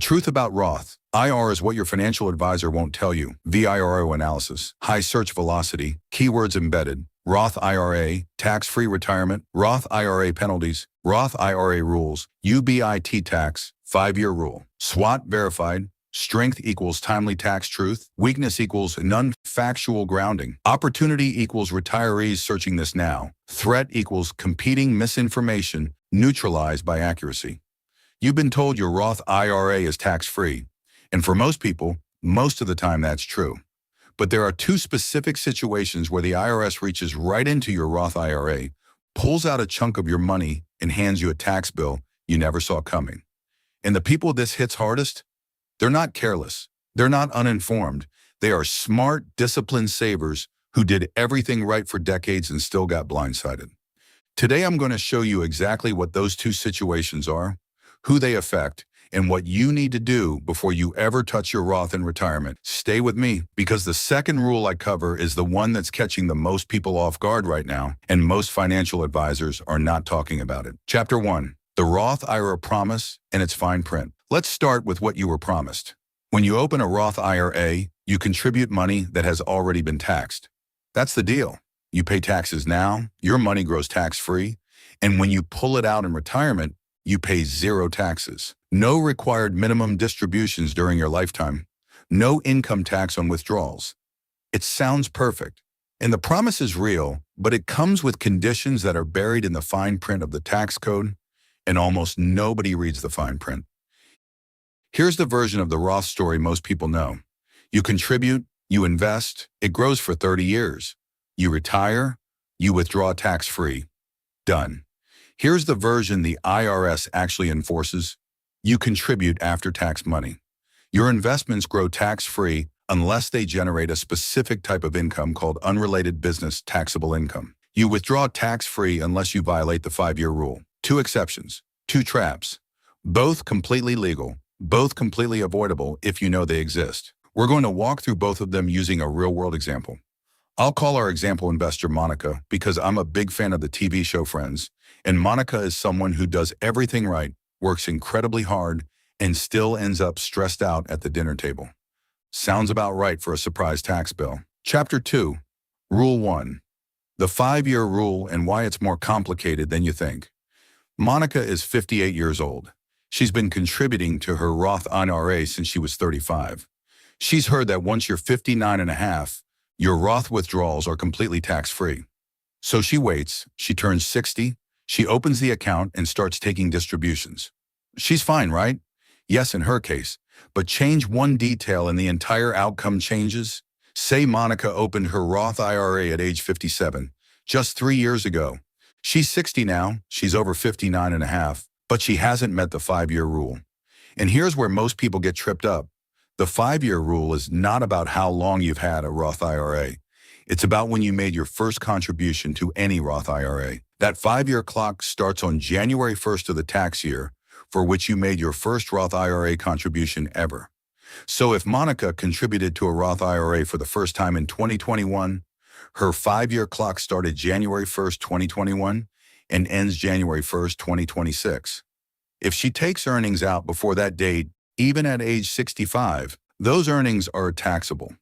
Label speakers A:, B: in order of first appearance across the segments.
A: truth about Roth IRA is what your financial advisor won't tell you. VIRO analysis, high search velocity, keywords embedded, Roth IRA, tax-free retirement, Roth IRA penalties, Roth IRA rules, UBIT tax, 5-year rule, SWOT verified, strength equals timely tax truth, weakness equals non-factual grounding, opportunity equals retirees searching this now, threat equals competing misinformation neutralized by accuracy. You've been told your Roth IRA is tax-free, and for most people, most of the time that's true. But there are two specific situations where the IRS reaches right into your Roth IRA, pulls out a chunk of your money, and hands you a tax bill you never saw coming. And the people this hits hardest? They're not careless. They're not uninformed. They are smart, disciplined savers who did everything right for decades and still got blindsided. Today, I'm going to show you exactly what those two situations are, who they affect, and what you need to do before you ever touch your Roth in retirement. Stay with me, because the second rule I cover is the one that's catching the most people off guard right now, and most financial advisors are not talking about it. Chapter 1, the Roth IRA promise and its fine print. Let's start with what you were promised. When you open a Roth IRA, you contribute money that has already been taxed. That's the deal. You pay taxes now, your money grows tax-free, and when you pull it out in retirement, you pay zero taxes. No required minimum distributions during your lifetime. No income tax on withdrawals. It sounds perfect. And the promise is real, but it comes with conditions that are buried in the fine print of the tax code, and almost nobody reads the fine print. Here's the version of the Roth story most people know. You contribute, you invest, it grows for 30 years. You retire, you withdraw tax-free. Done. Here's the version the IRS actually enforces. You contribute after-tax money. Your investments grow tax-free unless they generate a specific type of income called unrelated business taxable income. You withdraw tax-free unless you violate the 5-year rule. 2 exceptions, 2 traps, both completely legal, both completely avoidable if you know they exist. We're going to walk through both of them using a real-world example. I'll call our example investor Monica because I'm a big fan of the TV show Friends, and Monica is someone who does everything right, works incredibly hard, and still ends up stressed out at the dinner table. Sounds about right for a surprise tax bill. Chapter 2, Rule 1, the 5-year rule and why it's more complicated than you think. Monica is 58 years old. She's been contributing to her Roth IRA since she was 35. She's heard that once you're 59 and a half, your Roth withdrawals are completely tax-free. So she waits, she turns 60, she opens the account and starts taking distributions. She's fine, right? Yes, in her case. But change one detail and the entire outcome changes. Say Monica opened her Roth IRA at age 57, just 3 years ago. She's 60 now, she's over 59 and a half, but she hasn't met the 5-year rule. And here's where most people get tripped up. The 5-year rule is not about how long you've had a Roth IRA. It's about when you made your first contribution to any Roth IRA. That 5-year clock starts on January 1st of the tax year for which you made your first Roth IRA contribution ever. So if Monica contributed to a Roth IRA for the first time in 2021, her 5-year clock started January 1st, 2021 and ends January 1st, 2026. If she takes earnings out before that date, even at age 65, those earnings are taxable,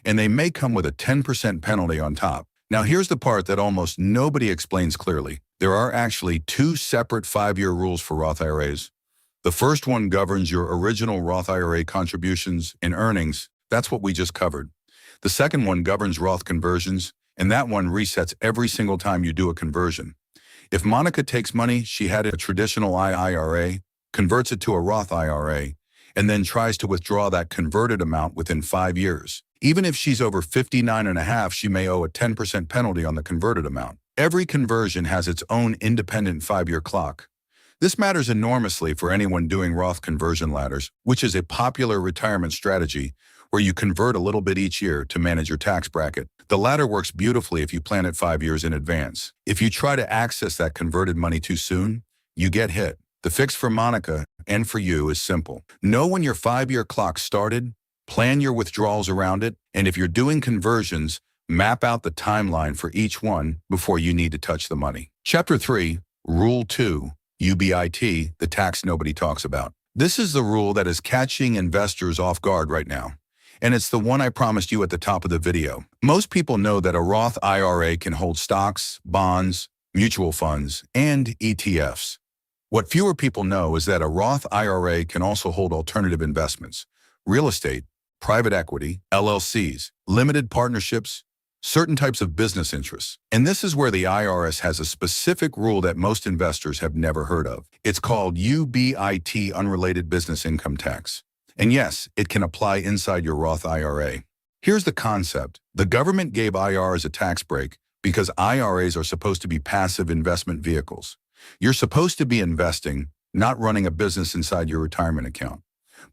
A: and they may come with a 10% penalty on top. Now here's the part that almost nobody explains clearly. There are actually 2 separate 5-year rules for Roth IRAs. The first one governs your original Roth IRA contributions and earnings. That's what we just covered. The second one governs Roth conversions, and that one resets every single time you do a conversion. If Monica takes money she had in a traditional IRA, converts it to a Roth IRA, and then tries to withdraw that converted amount within 5 years. Even if she's over 59 and a half, she may owe a 10% penalty on the converted amount. Every conversion has its own independent 5-year clock. This matters enormously for anyone doing Roth conversion ladders, which is a popular retirement strategy where you convert a little bit each year to manage your tax bracket. The ladder works beautifully if you plan it 5 years in advance. If you try to access that converted money too soon, you get hit. The fix for Monica and for you is simple. Know when your 5-year clock started, plan your withdrawals around it, and if you're doing conversions, map out the timeline for each one before you need to touch the money. Chapter 3, Rule 2, UBIT, the tax nobody talks about. This is the rule that is catching investors off guard right now. And it's the one I promised you at the top of the video. Most people know that a Roth IRA can hold stocks, bonds, mutual funds, and ETFs. What fewer people know is that a Roth IRA can also hold alternative investments, real estate, private equity, LLCs, limited partnerships, certain types of business interests. And this is where the IRS has a specific rule that most investors have never heard of. It's called UBIT, Unrelated Business Income Tax. And yes, it can apply inside your Roth IRA. Here's the concept. The government gave IRAs a tax break because IRAs are supposed to be passive investment vehicles. You're supposed to be investing, not running a business inside your retirement account.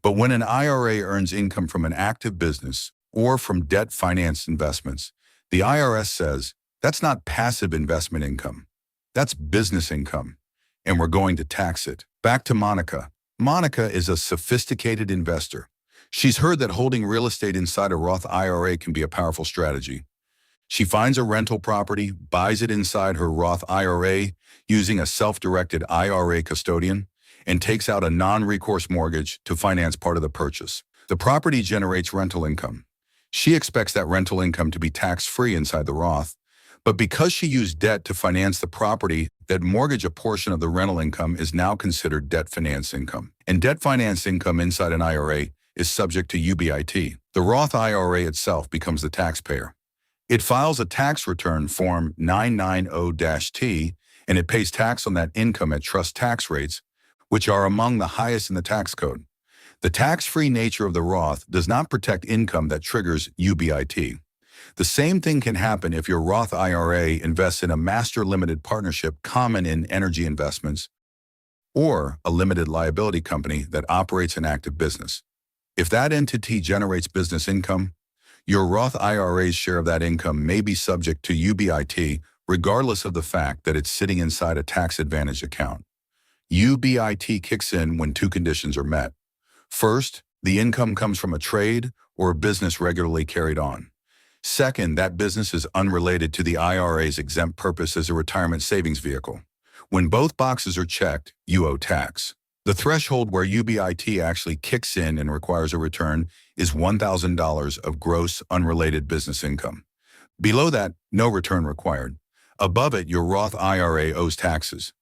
A: But when an IRA earns income from an active business or from debt-financed investments, the IRS says, that's not passive investment income. That's business income, and we're going to tax it. Back to Monica. Monica is a sophisticated investor. She's heard that holding real estate inside a Roth IRA can be a powerful strategy. She finds a rental property, buys it inside her Roth IRA using a self-directed IRA custodian, and takes out a non-recourse mortgage to finance part of the purchase. The property generates rental income. She expects that rental income to be tax-free inside the Roth, but because she used debt to finance the property, that mortgage a portion of the rental income is now considered debt-financed income. And debt-financed income inside an IRA is subject to UBIT. The Roth IRA itself becomes the taxpayer. It files a tax return form 990-T, and it pays tax on that income at trust tax rates, which are among the highest in the tax code. The tax-free nature of the Roth does not protect income that triggers UBIT. The same thing can happen if your Roth IRA invests in a master limited partnership common in energy investments or a limited liability company that operates an active business. If that entity generates business income, your Roth IRA's share of that income may be subject to UBIT regardless of the fact that it's sitting inside a tax-advantaged account. UBIT kicks in when two conditions are met. First, the income comes from a trade or a business regularly carried on. Second, that business is unrelated to the IRA's exempt purpose as a retirement savings vehicle. When both boxes are checked, you owe tax. The threshold where UBIT actually kicks in and requires a return is $1,000 of gross unrelated business income. Below that, no return required. Above it, your Roth IRA owes taxes.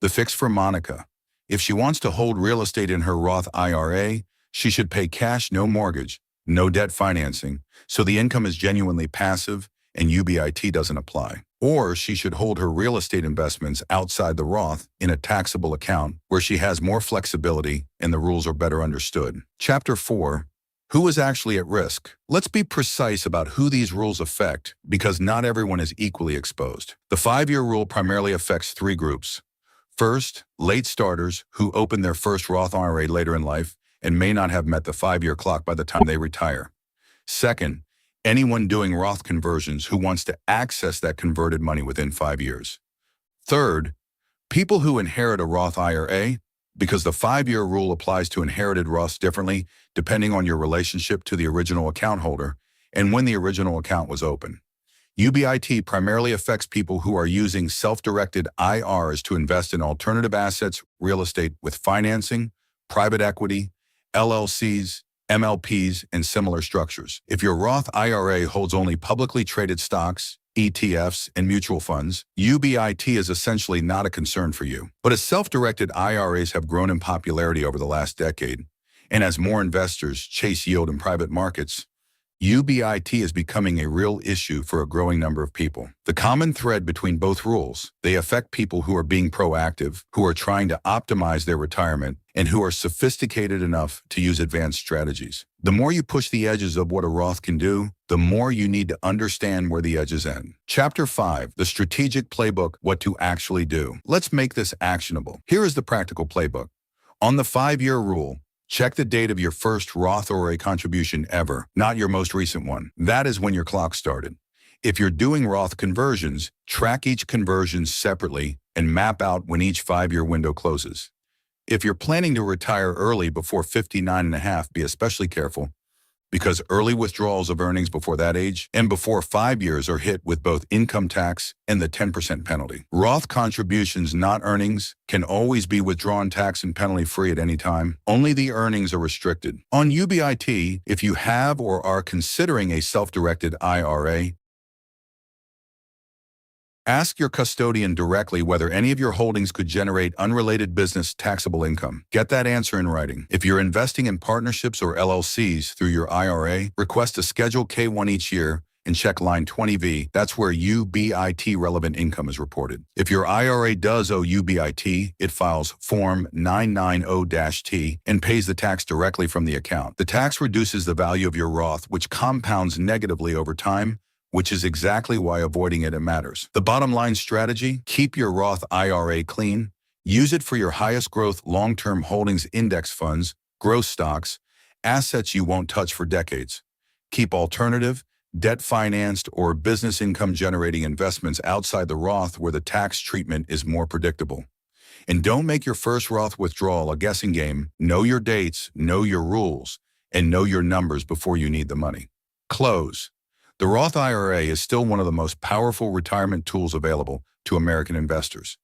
A: The fix for Monica. If she wants to hold real estate in her Roth IRA, she should pay cash, no mortgage, no debt financing, so the income is genuinely passive and UBIT doesn't apply. Or she should hold her real estate investments outside the Roth in a taxable account where she has more flexibility and the rules are better understood. Chapter 4. Who is actually at risk? Let's be precise about who these rules affect because not everyone is equally exposed. The 5-year rule primarily affects 3 groups. First, late starters who open their first Roth IRA later in life and may not have met the 5-year clock by the time they retire. Second, anyone doing Roth conversions who wants to access that converted money within 5 years. Third, people who inherit a Roth IRA because the 5-year rule applies to inherited Roths differently depending on your relationship to the original account holder and when the original account was open. UBIT primarily affects people who are using self-directed IRAs to invest in alternative assets, real estate with financing, private equity, LLCs, MLPs, and similar structures. If your Roth IRA holds only publicly traded stocks, ETFs, and mutual funds, UBIT is essentially not a concern for you. But as self-directed IRAs have grown in popularity over the last decade, and as more investors chase yield in private markets, UBIT is becoming a real issue for a growing number of people. The common thread between both rules, they affect people who are being proactive, who are trying to optimize their retirement, and who are sophisticated enough to use advanced strategies. The more you push the edges of what a Roth can do, the more you need to understand where the edges end. Chapter 5, the strategic playbook, what to actually do. Let's make this actionable. Here is the practical playbook. On the 5-year rule, check the date of your first Roth IRA contribution ever, not your most recent one. That is when your clock started. If you're doing Roth conversions, track each conversion separately and map out when each 5-year window closes. If you're planning to retire early before 59 and a half, be especially careful because early withdrawals of earnings before that age and before 5 years are hit with both income tax and the 10% penalty. Roth contributions, not earnings, can always be withdrawn tax and penalty free at any time. Only the earnings are restricted. On UBIT, if you have or are considering a self-directed IRA, ask your custodian directly whether any of your holdings could generate unrelated business taxable income. Get that answer in writing. If you're investing in partnerships or LLCs through your IRA, request a Schedule K-1 each year and check line 20V. That's where UBIT relevant income is reported. If your IRA does owe UBIT, it files Form 990-T and pays the tax directly from the account. The tax reduces the value of your Roth, which compounds negatively over time, which is exactly why avoiding it matters. The bottom line strategy: keep your Roth IRA clean. Use it for your highest growth long-term holdings, index funds, growth stocks, assets you won't touch for decades. Keep alternative, debt-financed, or business income-generating investments outside the Roth where the tax treatment is more predictable. And don't make your first Roth withdrawal a guessing game. Know your dates, know your rules, and know your numbers before you need the money. Close. The Roth IRA is still one of the most powerful retirement tools available to American investors.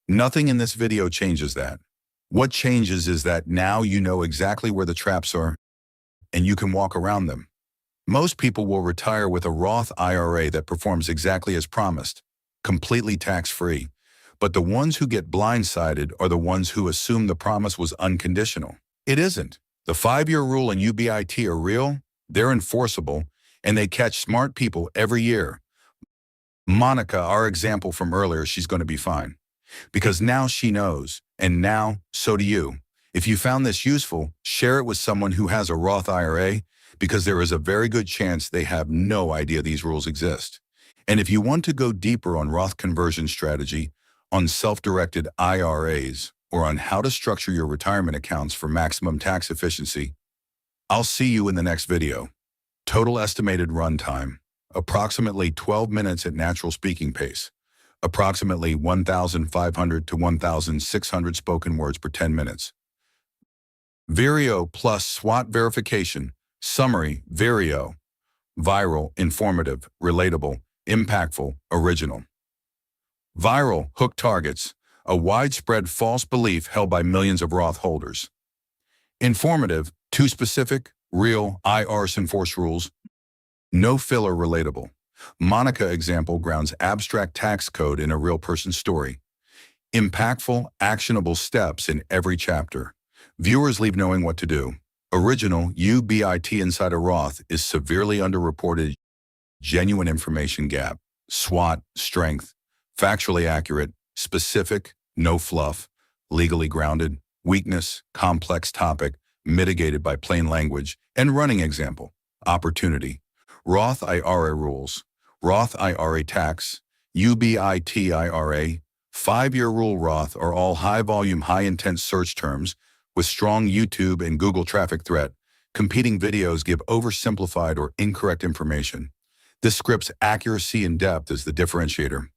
A: Nothing in this video changes that. What changes is that now you know exactly where the traps are, and you can walk around them. Most people will retire with a Roth IRA that performs exactly as promised, completely tax-free. But the ones who get blindsided are the ones who assume the promise was unconditional. It isn't. The 5-year rule and UBIT are real, they're enforceable, and they catch smart people every year. Monica, our example from earlier, she's going to be fine. Because now she knows, and now, so do you. If you found this useful, share it with someone who has a Roth IRA, because there is a very good chance they have no idea these rules exist. And if you want to go deeper on Roth conversion strategy, on self-directed IRAs, or on how to structure your retirement accounts for maximum tax efficiency, I'll see you in the next video. Total estimated runtime, approximately 12 minutes at natural speaking pace, approximately 1,500 to 1,600 spoken words per 10 minutes. Vireo plus SWOT verification, summary, Vireo, viral, informative, relatable, impactful, original. Viral, hook targets, a widespread false belief held by millions of Roth holders. Informative, too specific, real, IRS enforced rules. No filler, relatable. Monica example grounds abstract tax code in a real person story. Impactful, actionable steps in every chapter. Viewers leave knowing what to do. Original, UBIT inside a Roth is severely underreported. Genuine information gap. SWOT, strength. Factually accurate, specific, no fluff. Legally grounded. Weakness, complex topic, mitigated by plain language. And running example, opportunity. Roth IRA rules. Roth IRA tax. UBIT IRA. 5-year rule Roth are all high-volume, high-intent search terms with strong YouTube and Google traffic threat. Competing videos give oversimplified or incorrect information. This script's accuracy and depth is the differentiator.